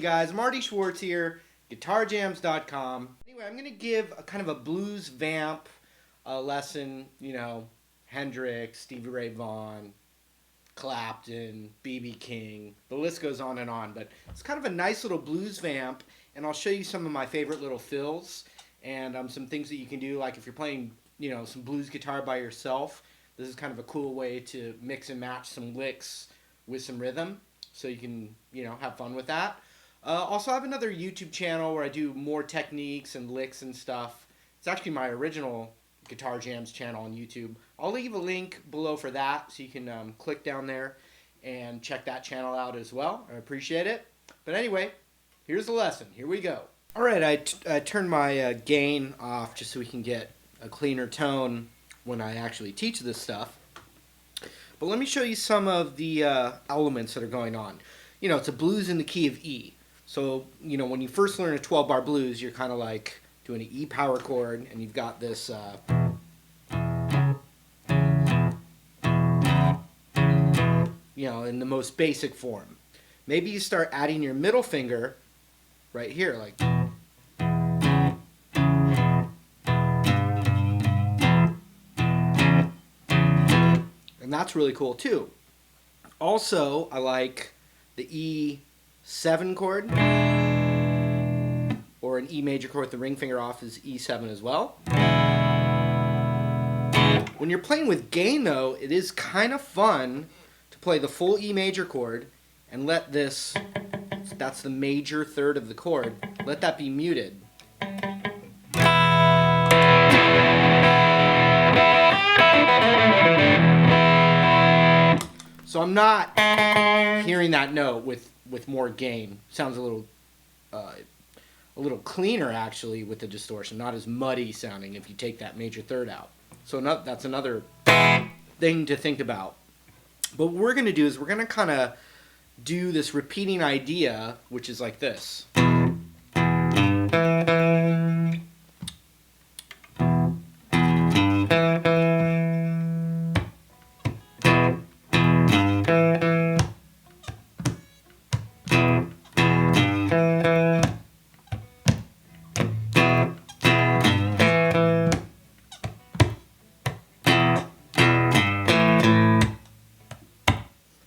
guys? Marty Schwartz here, guitarjams.com. Anyway, I'm going to give a kind of a blues vamp lesson, you know, Hendrix, Stevie Ray Vaughan, Clapton, B.B. King, the list goes on and on, but it's kind of a nice little blues vamp, and I'll show you some of my favorite little fills and some things that you can do, like if you're playing, you know, some blues guitar by yourself. This is kind of a cool way to mix and match some licks with some rhythm, so you can, you know, have fun with that. Also, I have another YouTube channel where I do more techniques and licks and stuff. It's actually my original Guitar Jams channel on YouTube. I'll leave a link below for that, so you can click down there and check that channel out as well. I appreciate it. But anyway, here's the lesson. Here we go. All right, I turned my gain off just so we can get a cleaner tone when I actually teach this stuff. But let me show you some of the elements that are going on. You know, it's a blues in the key of E. So, you know, when you first learn a 12-bar blues, you're kind of like doing an E power chord, and you've got this you know, in the most basic form. Maybe you start adding your middle finger right here, like, and that's really cool too. Also, I like the E7 chord, or an E major chord with the ring finger off is E7 as well. When you're playing with gain though, it is kind of fun to play the full E major chord and let this, that's the major third of the chord, let that be muted. So I'm not hearing that note with more gain. Sounds a little cleaner actually with the distortion, not as muddy sounding if you take that major third out. So that's another thing to think about. But what we're going to do is we're going to kind of do this repeating idea, which is like this.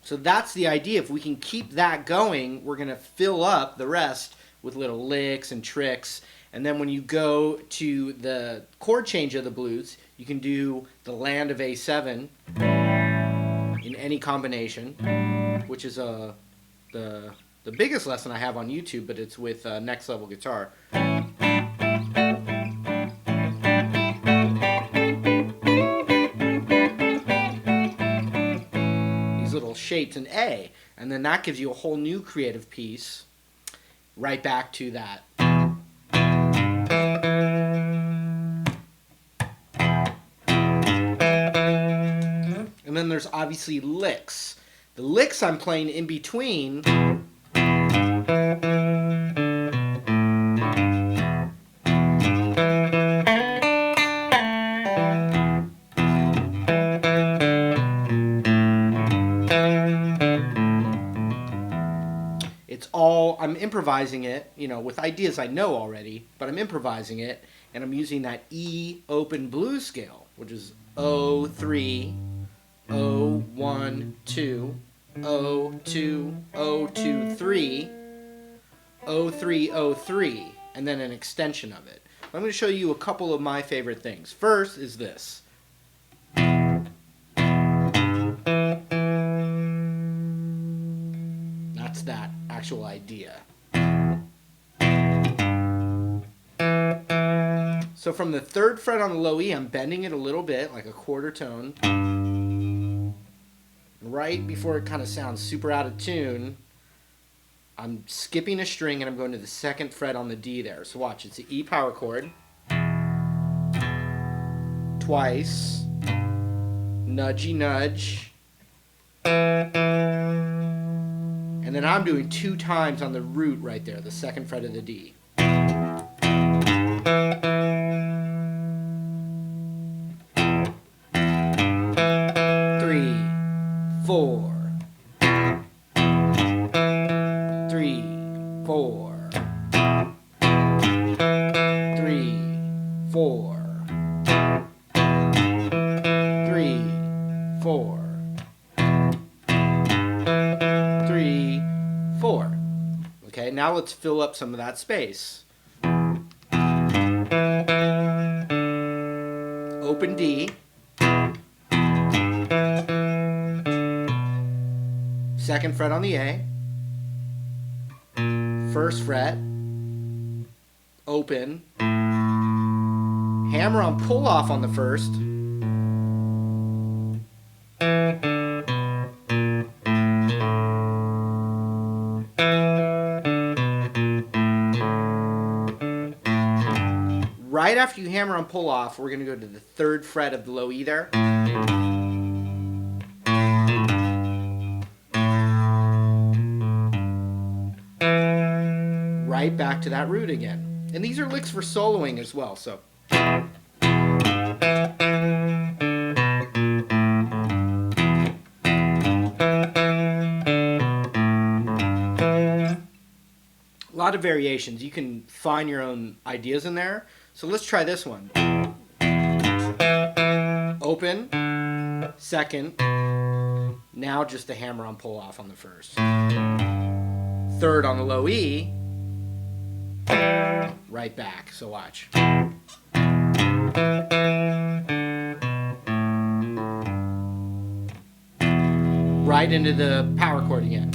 So that's the idea. If we can keep that going, we're going to fill up the rest with little licks and tricks. And then when you go to the chord change of the blues, you can do the land of A7 in any combination, which is the biggest lesson I have on YouTube, but it's with Next Level Guitar. Little shapes in A, and then that gives you a whole new creative piece right back to that. And then there's obviously licks. The licks I'm playing in between I'm improvising it, you know, with ideas I know already, but I'm improvising it, and I'm using that E open blues scale, which is 0-3, 0-1-2, 0-2, 0-2-3, 0-3-0-3, and then an extension of it. I'm going to show you a couple of my favorite things. First is this. That's that actual idea. So from the 3rd fret on the low E, I'm bending it a little bit, like a quarter tone. Right before it kind of sounds super out of tune, I'm skipping a string and I'm going to the 2nd fret on the D there. So watch, it's the E power chord. Twice. Nudgy nudge. And then I'm doing 2 times on the root right there, the 2nd fret of the D. 4, 3, 4. 4, 3, 4, 3, 4. Okay, now let's fill up some of that space. Open D. Second fret on the A. First fret. Open. Hammer on pull off on the first. Right after you hammer on pull off, we're going to go to the third fret of the low E there. Right back to that root again. And these are licks for soloing as well, so. A lot of variations. You can find your own ideas in there. So let's try this one. Open, second, now just the hammer on pull off on the first. Third on the low E, right back, so watch. Right into the power chord again.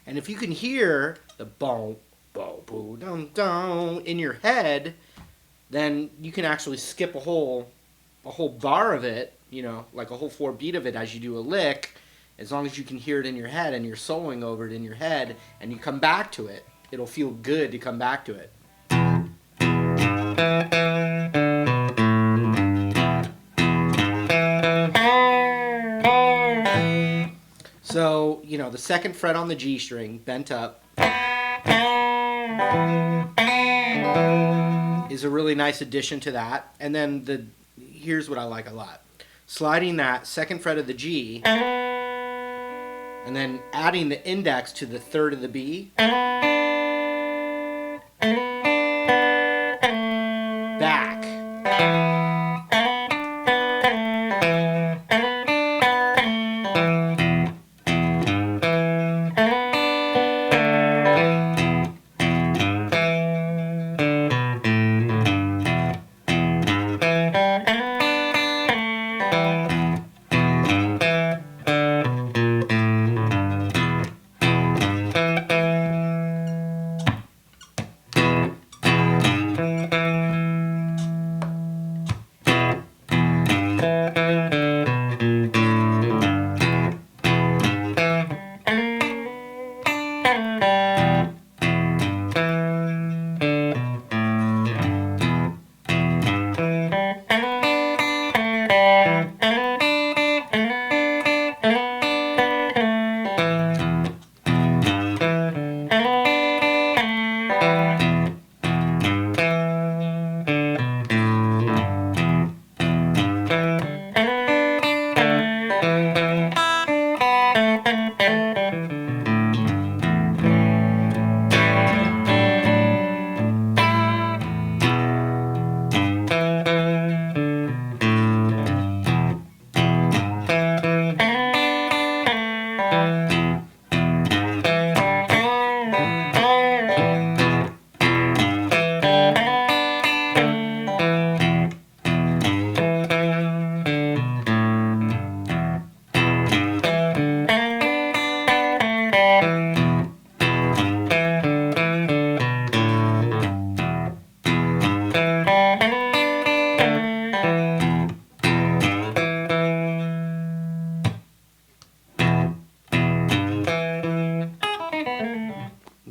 And if you can hear the boom, boom, boom, dum, dum in your head, then you can actually skip a whole bar of it, you know, like a whole 4 beat of it as you do a lick, as long as you can hear it in your head and you're soloing over it in your head and you come back to it. It'll feel good to come back to it. So, you know, the second fret on the G string, bent up, is a really nice addition to that. And then here's what I like a lot. Sliding that second fret of the G, and then adding the index to the third of the B, back.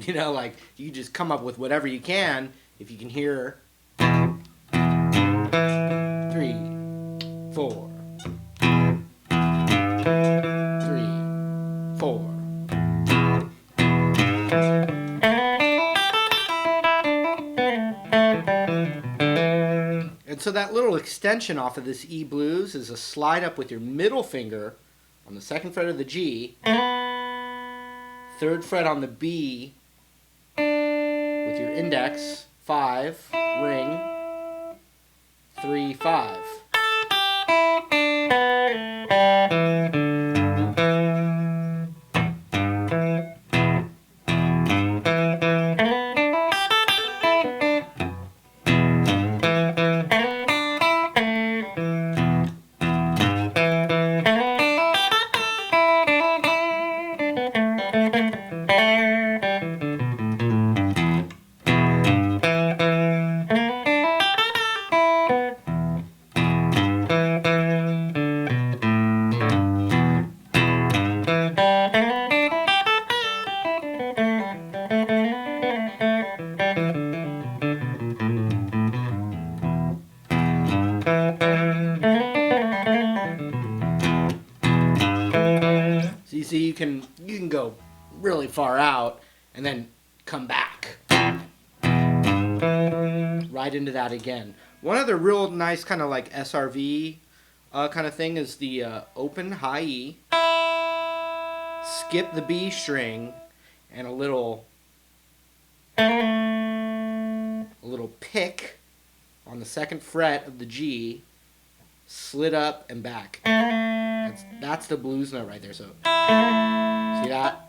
You know, like, you just come up with whatever you can if you can hear 3, 4, 3, 4. And so that little extension off of this E blues is a slide up with your middle finger on the 2nd fret of the G, 3rd fret on the B with your index, 5, ring, 3, 5. So you see, you can go really far out and then come back right into that again. One other real nice kind of like SRV kind of thing is the open high E, skip the B string, and a little pick on the 2nd fret of the G, slid up and back. That's the blues note right there. So see that?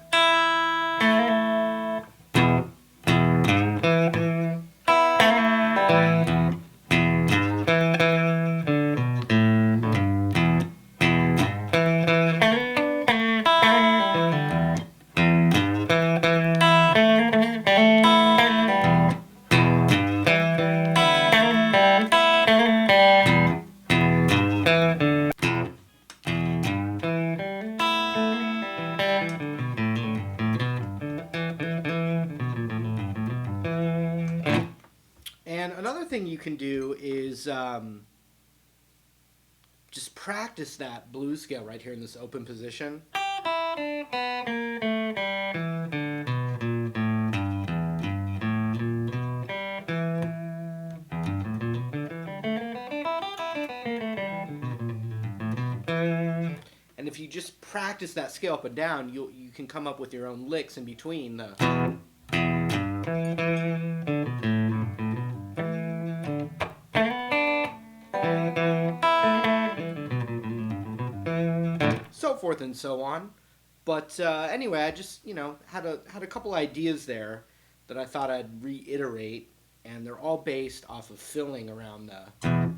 And another thing you can do is just practice that blues scale right here in this open position. And if you just practice that scale up and down, you can come up with your own licks in between the. So forth and so on. But anyway, I just had a couple ideas there that I thought I'd reiterate, and they're all based off of filling around the.